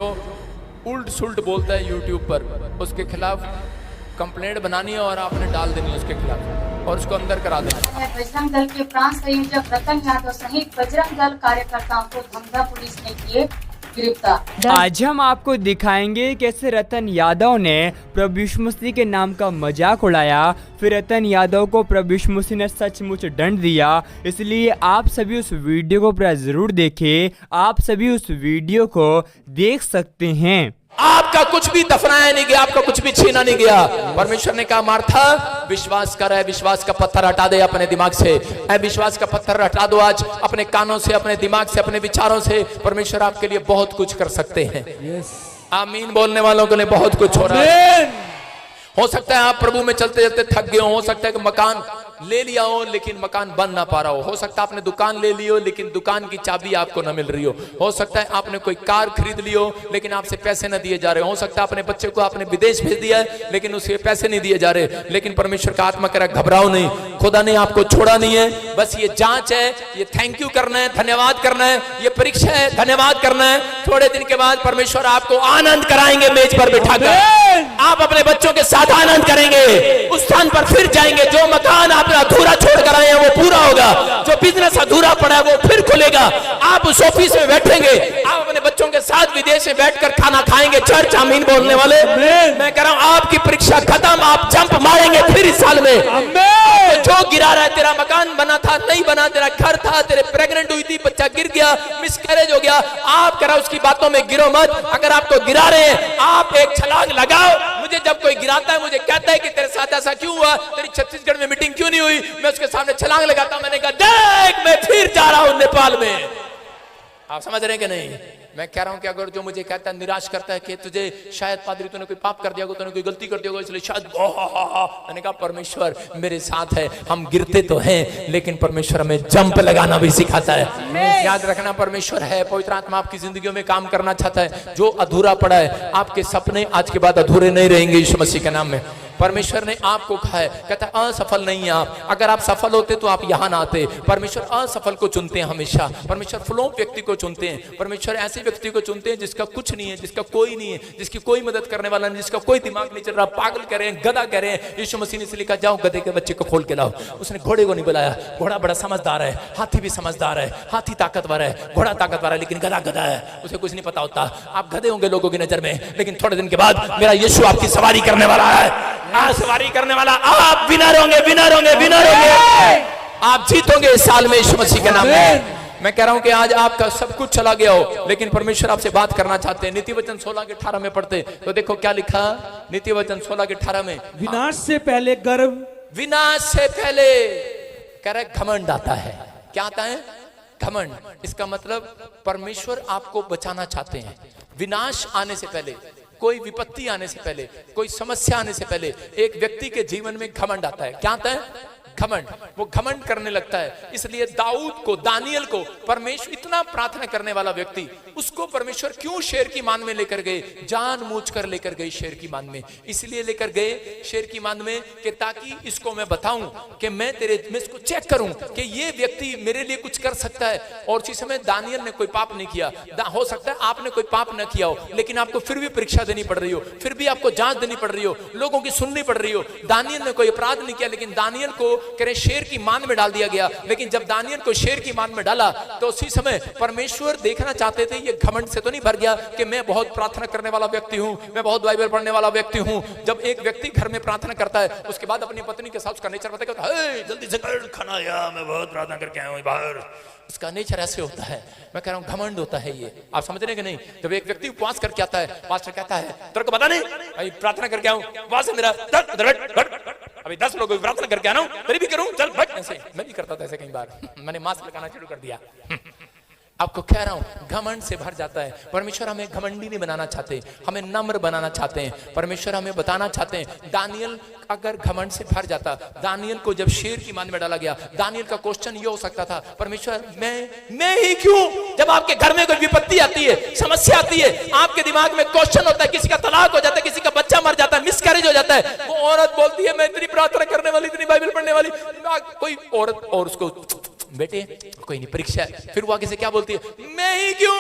जो उल्ट सुल्ट बोलता है यूट्यूब पर, उसके खिलाफ कंप्लेंट बनानी है और आपने डाल देनी है उसके खिलाफ और उसको अंदर करा देना। बजरंग दल के प्रांत संयोजक रतन यादव सहित बजरंग दल कार्यकर्ताओं को धमधा पुलिस ने किए गिरफ्तार। आज हम आपको दिखाएंगे कैसे रतन यादव ने प्रभु यीशु मसीह के नाम का मजाक उड़ाया, फिर रतन यादव को प्रभु यीशु मसीह ने सचमुच दंड दिया। इसलिए आप सभी उस वीडियो को पूरा जरूर देखें, आप सभी उस वीडियो को देख सकते हैं। आपका कुछ भी दफनाया नहीं गया, आपका कुछ भी छीना नहीं गया। परमेश्वर ने कहा मार्था विश्वास कर, विश्वास का पत्थर हटा दे अपने दिमाग से, विश्वास का पत्थर हटा दो आज अपने कानों से, अपने दिमाग से, अपने विचारों से। परमेश्वर आपके लिए बहुत कुछ कर सकते हैं। आमीन बोलने वालों के लिए बहुत कुछ हो रहा है। हो सकता है आप प्रभु में चलते चलते थक गए हो सकता है कि मकान ले लिया हो लेकिन मकान बन ना पा रहा हो सकता है आपने दुकान ले ली हो लेकिन दुकान की चाबी आपको ना मिल रही हो सकता है आपने कोई कार खरीद ली हो लेकिन आपसे पैसे ना दिए जा रहे हो सकता है अपने बच्चे को आपने विदेश भेज दिया है लेकिन उसे पैसे नहीं दिए जा रहे। लेकिन परमेश्वर का आत्मा कह रहा है घबराओ नहीं, खुदा ने आपको छोड़ा नहीं है। बस ये जांच है, ये थैंक यू करना है, धन्यवाद करना है, ये परीक्षा है, धन्यवाद करना है। थोड़े दिन के बाद परमेश्वर आपको आनंद कराएंगे, मेज पर बिठाकर आप अपने बच्चों के साथ आनंद करेंगे, उस स्थान पर फिर जाएंगे। जो मकान आपने अधूरा छोड़ कर आए हैं वो पूरा होगा, जो बिजनेस अधूरा पड़ा है वो फिर खुलेगा। आप उस ऑफिस में बैठेंगे, आप अपने बच्चों के साथ विदेश में बैठकर खाना खाएंगे। चर्च आमीन बोलने वाले, मैं कह रहा हूं आपकी परीक्षा खत्म, आप जंप मारेंगे फिर इस साल में। तो जो गिरा रहा है, तेरा मकान बना था नहीं बना, तेरा घर था, तेरे प्रेग्नेंट हुई थी, बच्चा गिर गया, मिसकैरेज हो गया, आप कह रहा उसकी बातों में गिरो मत। अगर आपको गिरा रहे हैं आप एक छलांग लगाओ। मुझे जब कोई गिराता है मुझे कहता है कि तेरे साथ ऐसा क्यों हुआ, तेरी छत्तीसगढ़ में मीटिंग क्यों नहीं हुई, मैं उसके सामने छलांग लगाता हूं। मैंने कहा देख मैं फिर जा रहा हूं नेपाल में। आप समझ रहे हैं कि नहीं? मैं कह रहा हूं कि अगर जो मुझे कहता है, निराश करता है कि तुझे शायद पादरी तूने कोई पाप कर दिया होगा, तूने कोई गलती कर दिया होगा इसलिए शायद, मैंने कहा परमेश्वर मेरे साथ है। हम गिरते तो हैं लेकिन परमेश्वर हमें जंप लगाना भी सिखाता है। याद रखना परमेश्वर है, पवित्र आत्मा आपकी जिंदगियों में काम करना चाहता है। जो अधूरा पड़ा है, आपके सपने आज के बाद अधूरे नहीं रहेंगे यीशु मसीह के नाम में। परमेश्वर ने आपको कहा है, कहता है असफल नहीं है आप, अगर आप सफल होते तो आप यहां ना आते। परमेश्वर असफल को चुनते हैं हमेशा, परमेश्वर फ्लॉप व्यक्ति को चुनते हैं, परमेश्वर ऐसे व्यक्ति को चुनते हैं जिसका कुछ नहीं है, जिसका कोई नहीं है, जिसकी कोई मदद करने वाला नहीं, जिसका कोई दिमाग नहीं चल रहा, पागल कह रहे हैं, गधा कह रहे हैं। यीशु मसीह ने इसलिए कहा जाओ गधे के बच्चे को खोल के लाओ। उसने घोड़े को नहीं बुलाया, घोड़ा बड़ा समझदार है, हाथी भी समझदार है, हाथी ताकतवर है, घोड़ा ताकतवर है, लेकिन गधा गधा है, उसे कुछ नहीं पता होता। आप गधे होंगे लोगों की नजर में, लेकिन थोड़े दिन के बाद मेरा यीशु आपकी सवारी करने वाला है। सवारी करने वाला, आप विनर होंगे, विनर होंगे, विनर होंगे, आप जीतोगे इस साल में यीशु मसीह के नाम में। मैं कह रहा हूं कि आज आपका सब कुछ चला गया हो लेकिन परमेश्वर आपसे बात करना चाहते हैं। नीति वचन 16 के 18 में पढ़ते तो देखो क्या लिखा। नीति वचन 16 के 18 में, विनाश से पहले गर्व, विनाश से पहले कह रहे घमंड आता है। क्या आता है? घमंड। इसका मतलब परमेश्वर आपको बचाना चाहते हैं। विनाश आने से पहले, कोई विपत्ति आने से पहले, कोई समस्या आने से पहले एक व्यक्ति के जीवन में घमंड आता है। क्या आता है? घमंड। वो घमंड करने लगता है। इसलिए दाऊद को, दानियल को परमेश्वर, इतना प्रार्थना करने वाला व्यक्ति, उसको परमेश्वर क्यों शेर की मान में लेकर गए? जानबूझकर लेकर गए शेर की मान में। इसलिए लेकर गए शेर की मान में कि ताकि इसको मैं बताऊं कि मैं इसको चेक करूं कि ये व्यक्ति मेरे लिए कुछ कर सकता है। और उसी समय दानियल ने कोई पाप नहीं किया। हो सकता है आपने कोई पाप न किया हो लेकिन आपको फिर भी परीक्षा देनी पड़ रही हो, फिर भी आपको जांच देनी पड़ रही हो, लोगों की सुननी पड़ रही हो। दानियल ने कोई अपराध नहीं किया लेकिन दानियल को करे शेर की मान में डाल दिया गया। लेकिन जब दानियल को शेर की मान में डाला तो उसी समय परमेश्वर देखना चाहते थे ये घमंड से तो नहीं भर गया कि मैं बहुत प्रार्थना करने वाला व्यक्ति हूं, मैं बहुत बाइबल पढ़ने वाला व्यक्ति हूं। जब एक व्यक्ति घर में प्रार्थना करता है उसके बाद अपनी पत्नी के साथ उसका नेचर बताता है, जल्दी से खाना आया, मैं बहुत प्रार्थना करके आया हूं बाहर। उसका नेचर ऐसे होता है। मैं कह रहा हूं घमंड होता है ये। आप समझ रहे हैं कि नहीं? जब एक व्यक्ति उपवास करके आता है, पास्टर कहता है तेरे को पता नहीं भाई प्रार्थना करके आऊं, उपवास है मेरा, अभी 10 लोग प्रार्थना करके आ रहा हूं, तेरी भी करूं, चल बैठ। ऐसे मैं भी करता था ऐसे कई बार, मैंने मास्क लगाना शुरू कर दिया। आपको कह रहा हूं घमंड से भर जाता है। परमेश्वर हमें घमंडी नहीं बनाना चाहते, हमें नम्र बनाना चाहते हैं। परमेश्वर हमें बताना चाहते हैं। दानियल अगर घमंड से भर जाता, दानियल को जब शेर की मान में डाला गया, दानियल का क्वेश्चन ये हो सकता था, परमेश्वर मैं ही क्यों? जब आपके घर में कोई विपत्ति आती है, समस्या आती है, आपके दिमाग में क्वेश्चन होता है, किसी का तलाक हो जाता है, किसी का बच्चा मर जाता है, मिसकैरेज हो जाता है, वो औरत बोलती है मैं इतनी प्रार्थना करने वाली, इतनी बाइबल पढ़ने वाली, कोई औरत और उसको बेटे कोई नहीं परीक्षा है, फिर वो आगे से क्या बोलती है, मैं ही क्यों,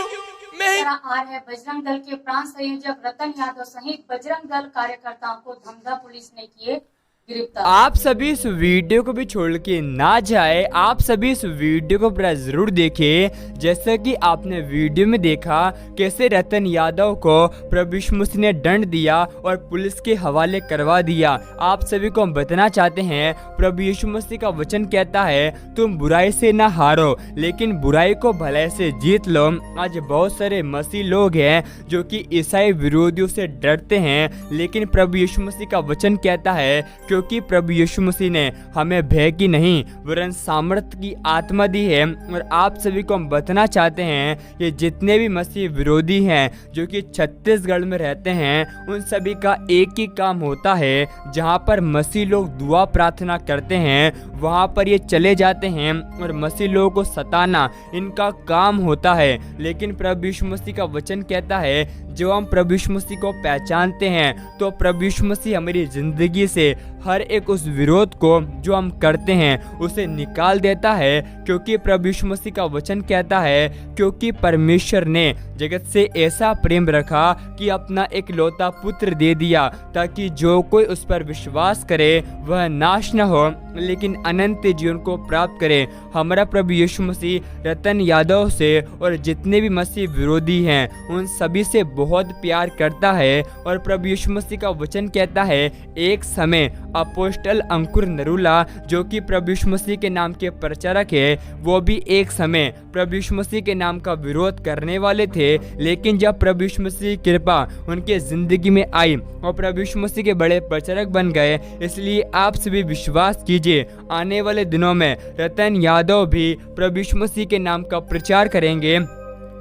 में तरह आ रहे बजरंग दल के प्रांत संयोजक रतन यादव सहित बजरंग दल कार्यकर्ताओं को धमधा पुलिस ने किए गिरफ्तार। आप सभी इस वीडियो को भी छोड़ के ना जाए, आप सभी इस वीडियो को पूरा जरूर देखें। जैसा कि आपने वीडियो में देखा कैसे रतन यादव को प्रभु यीशु मसीह ने दंड दिया और पुलिस के हवाले करवा दिया। आप सभी को हम बताना चाहते हैं, प्रभु यीशु मसीह का वचन कहता है तुम बुराई से ना हारो लेकिन बुराई को भलाई से जीत लो। आज बहुत सारे मसीह लोग हैं जो कि ईसाई विरोधियों से डरते हैं, लेकिन प्रभु यीशु मसीह का वचन कहता है क्योंकि प्रभु यीशु मसीह ने हमें भय की नहीं वरन सामर्थ्य की आत्मा दी है। और आप सभी को हम बताना चाहते हैं ये जितने भी मसीह विरोधी हैं जो कि छत्तीसगढ़ में रहते हैं उन सभी का एक ही काम होता है, जहां पर मसीह लोग दुआ प्रार्थना करते हैं वहां पर ये चले जाते हैं और मसीह लोगों को सताना इनका काम होता है। लेकिन प्रभु यीशु मसीह का वचन कहता है जो हम प्रभु यीशु मसीह को पहचानते हैं तो प्रभु यीशु मसीह हमारी जिंदगी से हर एक उस विरोध को जो हम करते हैं उसे निकाल देता है, क्योंकि प्रभु यीशु मसीह का वचन कहता है क्योंकि परमेश्वर ने जगत से ऐसा प्रेम रखा कि अपना एक लौता पुत्र दे दिया ताकि जो कोई उस पर विश्वास करे वह नाश न हो लेकिन अनंत जीवन को प्राप्त करे। हमारा प्रभु यीशु मसीह रतन यादव से और जितने भी मसीह विरोधी हैं उन सभी से बहुत प्यार करता है। और प्रभु यीशु मसीह का वचन कहता है एक समय अपोस्टल अंकुर नरूला जो कि प्रभु यीशु मसीह के नाम के प्रचारक है वो भी एक समय प्रभु यीशु मसीह के नाम का विरोध करने वाले थे, लेकिन जब प्रभु यीशु मसीह की कृपा उनके जिंदगी में आई और प्रभु यीशु मसीह के बड़े प्रचारक बन गए, इसलिए आप सभी विश्वास कीजिए आने वाले दिनों में रतन यादव भी प्रभु यीशु मसीह के नाम का प्रचार करेंगे।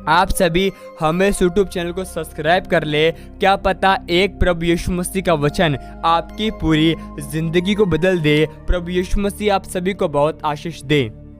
आप सभी हमें यूट्यूब चैनल को सब्सक्राइब कर ले, क्या पता एक प्रभु यीशु मसीह का वचन आपकी पूरी जिंदगी को बदल दे। प्रभु यीशु मसीह आप सभी को बहुत आशीष दे।